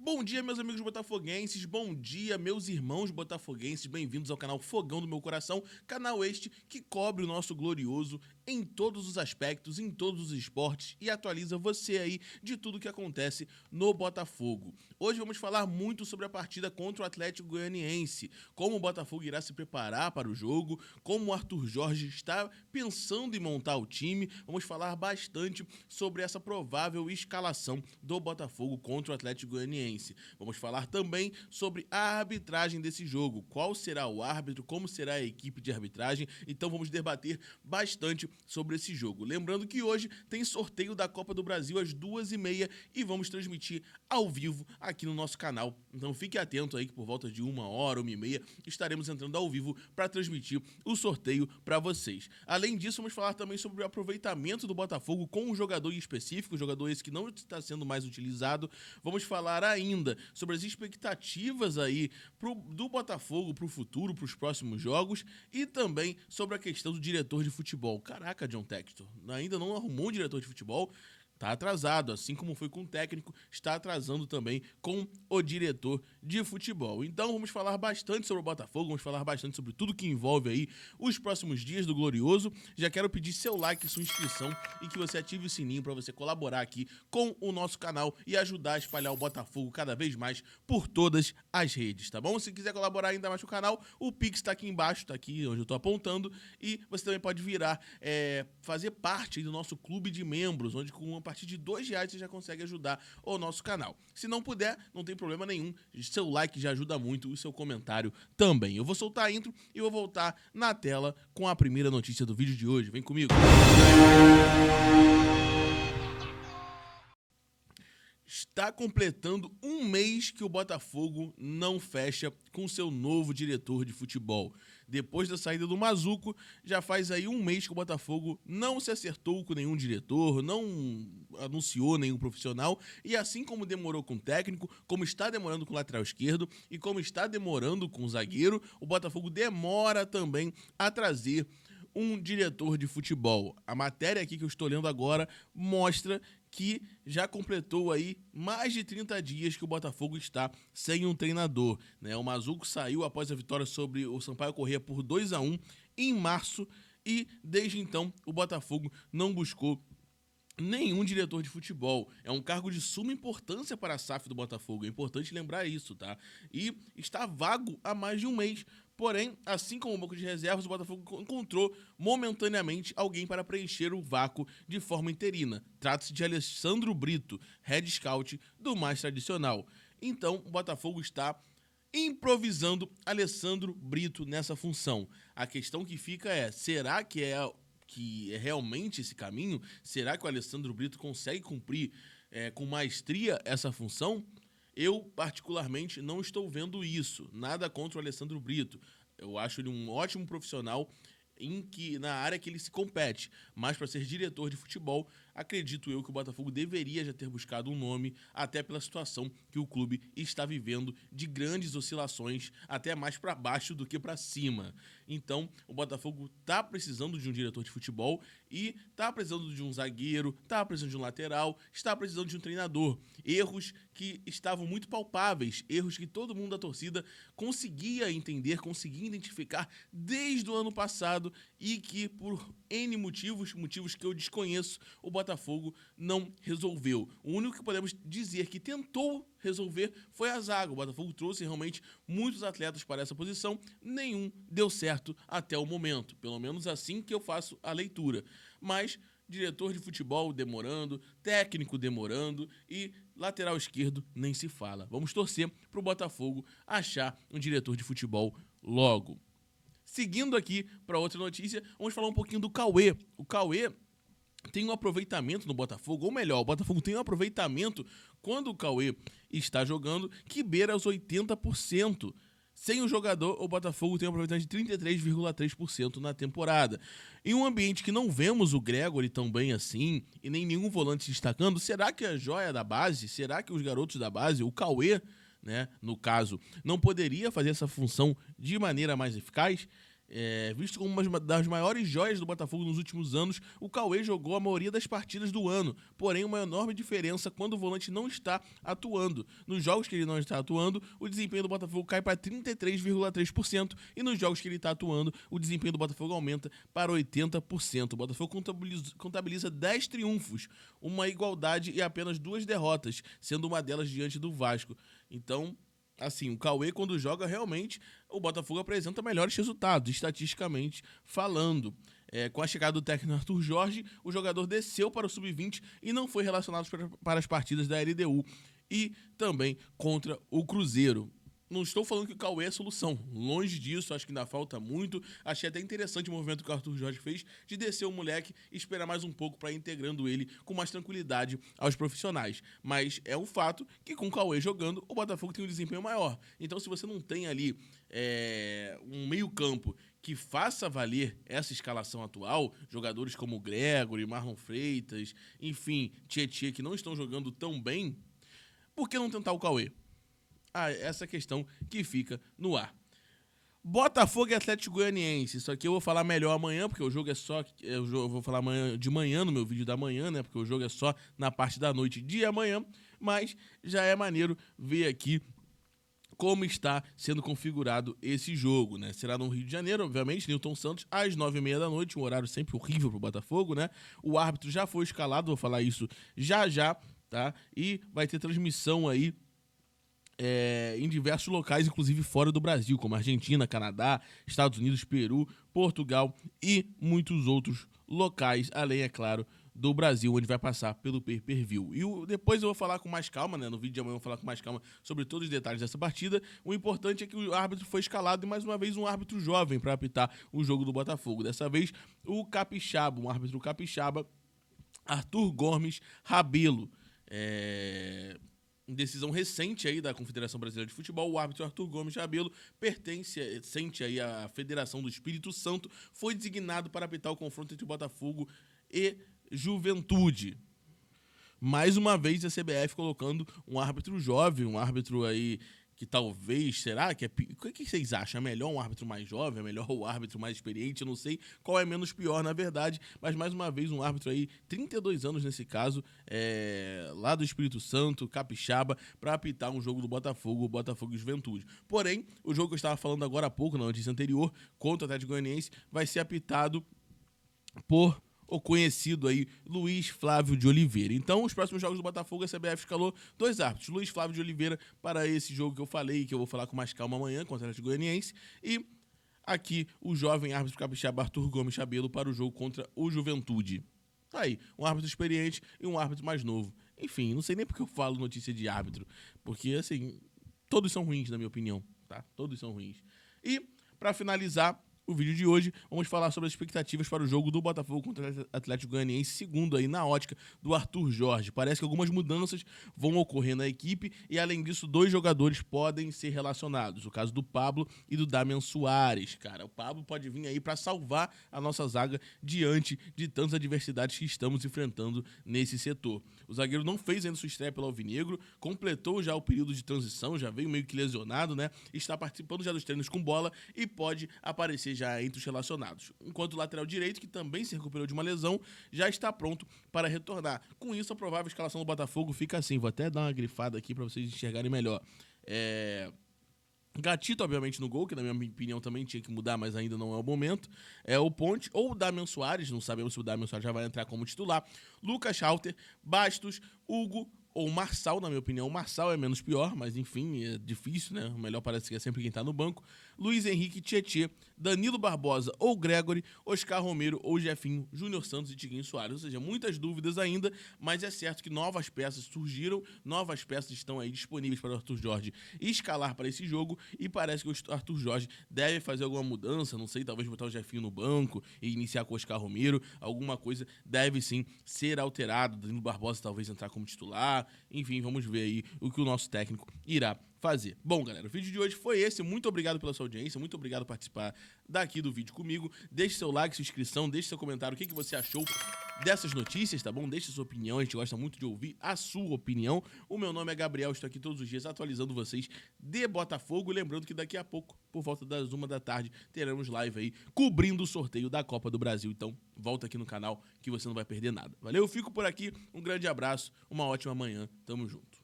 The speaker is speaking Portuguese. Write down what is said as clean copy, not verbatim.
Bom dia, meus amigos botafoguenses, bom dia, meus irmãos botafoguenses, bem-vindos ao canal Fogão do Meu Coração, canal este que cobre o nosso glorioso em todos os aspectos, em todos os esportes e atualiza você aí de tudo que acontece no Botafogo. Hoje vamos falar muito sobre a partida contra o Atlético Goianiense, como o Botafogo irá se preparar para o jogo, como o Arthur Jorge está pensando em montar o time, vamos falar bastante sobre essa provável escalação do Botafogo contra o Atlético Goianiense. Vamos falar também sobre a arbitragem desse jogo, qual será o árbitro, como será a equipe de arbitragem, então vamos debater bastante sobre esse jogo. Lembrando que hoje tem sorteio da Copa do Brasil às 2h30 e vamos transmitir ao vivo aqui no nosso canal, então fique atento aí que por volta de 1h, 1h30 estaremos entrando ao vivo para transmitir o sorteio para vocês. Além disso, vamos falar também sobre o aproveitamento do Botafogo com um jogador em específico, um jogador esse que não está sendo mais utilizado. Vamos falar ainda sobre as expectativas aí do Botafogo para o futuro, para os próximos jogos e também sobre a questão do diretor de futebol. Caraca, John Textor, ainda não arrumou um diretor de futebol? Está atrasado, assim como foi com o técnico, está atrasando também com o diretor de futebol. Então vamos falar bastante sobre o Botafogo, vamos falar bastante sobre tudo que envolve aí os próximos dias do Glorioso. Já quero pedir seu like, sua inscrição e que você ative o sininho para você colaborar aqui com o nosso canal e ajudar a espalhar o Botafogo cada vez mais por todas as redes, tá bom? Se quiser colaborar ainda mais com o canal, o Pix está aqui embaixo, está aqui onde eu estou apontando, e você também pode virar, fazer parte do nosso clube de membros, onde com a partir de R$2 você já consegue ajudar o nosso canal. Se não puder, não tem problema nenhum. Seu like já ajuda muito, o seu comentário também. Eu vou soltar a intro e vou voltar na tela com a primeira notícia do vídeo de hoje. Vem comigo. Está completando um mês que o Botafogo não fecha com seu novo diretor de futebol. Depois da saída do Mazuco, já faz aí um mês que o Botafogo não se acertou com nenhum diretor, não anunciou nenhum profissional, e assim como demorou com o técnico, como está demorando com o lateral esquerdo e como está demorando com o zagueiro, o Botafogo demora também a trazer um diretor de futebol. A matéria aqui que eu estou lendo agora mostra que já completou aí mais de 30 dias que o Botafogo está sem um treinador, né? O Mazuco saiu após a vitória sobre o Sampaio Corrêa por 2-1 em março e desde então o Botafogo não buscou nenhum diretor de futebol. É um cargo de suma importância para a SAF do Botafogo, é importante lembrar isso, tá? E está vago há mais de um mês. Porém, assim como o banco de reservas, o Botafogo encontrou momentaneamente alguém para preencher o vácuo de forma interina. Trata-se de Alessandro Brito, head scout do mais tradicional. Então, o Botafogo está improvisando Alessandro Brito nessa função. A questão que fica é, será que é realmente esse caminho? Será que o Alessandro Brito consegue cumprir com maestria essa função? Eu, particularmente, não estou vendo isso. Nada contra o Alessandro Brito. Eu acho ele um ótimo profissional na área que ele se compete. Mas para ser diretor de futebol, acredito eu que o Botafogo deveria já ter buscado um nome, até pela situação que o clube está vivendo de grandes oscilações, até mais para baixo do que para cima. Então, o Botafogo está precisando de um diretor de futebol e está precisando de um zagueiro, está precisando de um lateral, está precisando de um treinador. Erros que estavam muito palpáveis, erros que todo mundo da torcida conseguia entender, conseguia identificar desde o ano passado e que por N motivos que eu desconheço, o Botafogo não resolveu. O único que podemos dizer que tentou resolver foi a zaga. O Botafogo trouxe realmente muitos atletas para essa posição, nenhum deu certo até o momento. Pelo menos assim que eu faço a leitura. Mas diretor de futebol demorando, técnico demorando e lateral esquerdo nem se fala. Vamos torcer para o Botafogo achar um diretor de futebol logo. Seguindo aqui para outra notícia, vamos falar um pouquinho do Cauê. O Cauê tem um aproveitamento no Botafogo, ou melhor, o Botafogo tem um aproveitamento quando o Cauê está jogando que beira os 80%. Sem o jogador, o Botafogo tem um aproveitamento de 33,3% na temporada. Em um ambiente que não vemos o Gregory tão bem assim, e nem nenhum volante se destacando, será que a joia da base, será que os garotos da base, o Cauê, né, no caso, não poderia fazer essa função de maneira mais eficaz? Visto como uma das maiores joias do Botafogo nos últimos anos, o Cauê jogou a maioria das partidas do ano, porém uma enorme diferença quando o volante não está atuando. Nos jogos que ele não está atuando, o desempenho do Botafogo cai para 33,3% e nos jogos que ele está atuando, o desempenho do Botafogo aumenta para 80%. O Botafogo contabiliza 10 triunfos, uma igualdade e apenas 2 derrotas, sendo uma delas diante do Vasco. Então, assim, o Cauê, quando joga, realmente, o Botafogo apresenta melhores resultados, estatisticamente falando. Com a chegada do técnico Arthur Jorge, o jogador desceu para o sub-20 e não foi relacionado para as partidas da LDU e também contra o Cruzeiro. Não estou falando que o Cauê é a solução, longe disso, acho que ainda falta muito. Achei até interessante o movimento que o Arthur Jorge fez de descer o moleque e esperar mais um pouco para ir integrando ele com mais tranquilidade aos profissionais. Mas é um fato que com o Cauê jogando, o Botafogo tem um desempenho maior. Então, se você não tem ali um meio-campo que faça valer essa escalação atual, jogadores como Gregory, Marlon Freitas, enfim, Tietê, que não estão jogando tão bem, por que não tentar o Cauê? Essa questão que fica no ar. Botafogo e Atlético Goianiense. Isso aqui eu vou falar melhor amanhã, porque o jogo é só... Eu vou falar de manhã, no meu vídeo da manhã, né? Porque o jogo é só na parte da noite de amanhã. Mas já é maneiro ver aqui como está sendo configurado esse jogo, né? Será no Rio de Janeiro, obviamente, Newton Santos, às 9h30 da noite, um horário sempre horrível pro Botafogo, né? O árbitro já foi escalado, vou falar isso já, tá? E vai ter transmissão aí em diversos locais, inclusive fora do Brasil, como Argentina, Canadá, Estados Unidos, Peru, Portugal e muitos outros locais, além, é claro, do Brasil, onde vai passar pelo pay-per-view. E depois eu vou falar com mais calma, né? No vídeo de amanhã eu vou falar com mais calma sobre todos os detalhes dessa partida. O importante é que o árbitro foi escalado e mais uma vez um árbitro jovem para apitar o jogo do Botafogo. Dessa vez o capixaba, um árbitro capixaba, Arthur Gomes Rabelo. Em decisão recente aí da Confederação Brasileira de Futebol, o árbitro Arthur Gomes Rabelo, pertencente aí à Federação do Espírito Santo, foi designado para apitar o confronto entre Botafogo e Juventude. Mais uma vez a CBF colocando um árbitro jovem, um árbitro aí que talvez, será que o que vocês acham? É melhor um árbitro mais jovem? É melhor o árbitro mais experiente? Eu não sei qual é menos pior, na verdade, mas mais uma vez um árbitro aí, 32 anos nesse caso, lá do Espírito Santo, capixaba, para apitar um jogo do Botafogo e Juventude. Porém, o jogo que eu estava falando agora há pouco, na notícia anterior, contra o Atlético Goianiense, vai ser apitado por o conhecido aí Luiz Flávio de Oliveira. Então, os próximos jogos do Botafogo, a CBF escalou 2 árbitros, Luiz Flávio de Oliveira para esse jogo que eu falei, que eu vou falar com mais calma amanhã, contra o Atlético Goianiense, e aqui o jovem árbitro capixaba Arthur Gomes Rabelo para o jogo contra o Juventude. Tá aí, um árbitro experiente e um árbitro mais novo. Enfim, não sei nem porque eu falo notícia de árbitro, porque, assim, todos são ruins, na minha opinião, tá? Todos são ruins. E, para finalizar o vídeo de hoje, vamos falar sobre as expectativas para o jogo do Botafogo contra o Atlético Goianiense, segundo aí na ótica do Arthur Jorge. Parece que algumas mudanças vão ocorrer na equipe e, além disso, 2 jogadores podem ser relacionados. O caso do Pablo e do Damian Soares, cara. O Pablo pode vir aí para salvar a nossa zaga diante de tantas adversidades que estamos enfrentando nesse setor. O zagueiro não fez ainda sua estreia pelo Alvinegro, completou já o período de transição, já veio meio que lesionado, né? Está participando já dos treinos com bola e pode aparecer já entre os relacionados. Enquanto o lateral direito, que também se recuperou de uma lesão, já está pronto para retornar. Com isso, a provável escalação do Botafogo fica assim. Vou até dar uma grifada aqui para vocês enxergarem melhor. Gatito, obviamente, no gol, que na minha opinião também tinha que mudar, mas ainda não é o momento. O Ponte ou o Damian Soares, não sabemos se o Damian Soares já vai entrar como titular. Lucas Halter, Bastos, Hugo ou Marçal, na minha opinião. O Marçal é menos pior, mas enfim, é difícil, né? O melhor parece que é sempre quem tá no banco. Luiz Henrique, Tietê, Danilo Barbosa ou Gregory, Oscar Romero ou Jefinho, Júnior Santos e Tiquinho Soares. Ou seja, muitas dúvidas ainda, mas é certo que novas peças surgiram, novas peças estão aí disponíveis para o Arthur Jorge escalar para esse jogo e parece que o Arthur Jorge deve fazer alguma mudança, não sei, talvez botar o Jefinho no banco e iniciar com o Oscar Romero, alguma coisa deve sim ser alterado, Danilo Barbosa talvez entrar como titular, enfim, vamos ver aí o que o nosso técnico irá fazer. Bom, galera, o vídeo de hoje foi esse. Muito obrigado pela sua audiência, muito obrigado por participar daqui do vídeo comigo. Deixe seu like, sua inscrição, deixe seu comentário, o que você achou dessas notícias, tá bom? Deixe sua opinião, a gente gosta muito de ouvir a sua opinião. O meu nome é Gabriel, estou aqui todos os dias atualizando vocês de Botafogo. Lembrando que daqui a pouco, por volta das 1 da tarde, teremos live aí cobrindo o sorteio da Copa do Brasil. Então, volta aqui no canal que você não vai perder nada. Valeu, fico por aqui, um grande abraço, uma ótima manhã, tamo junto.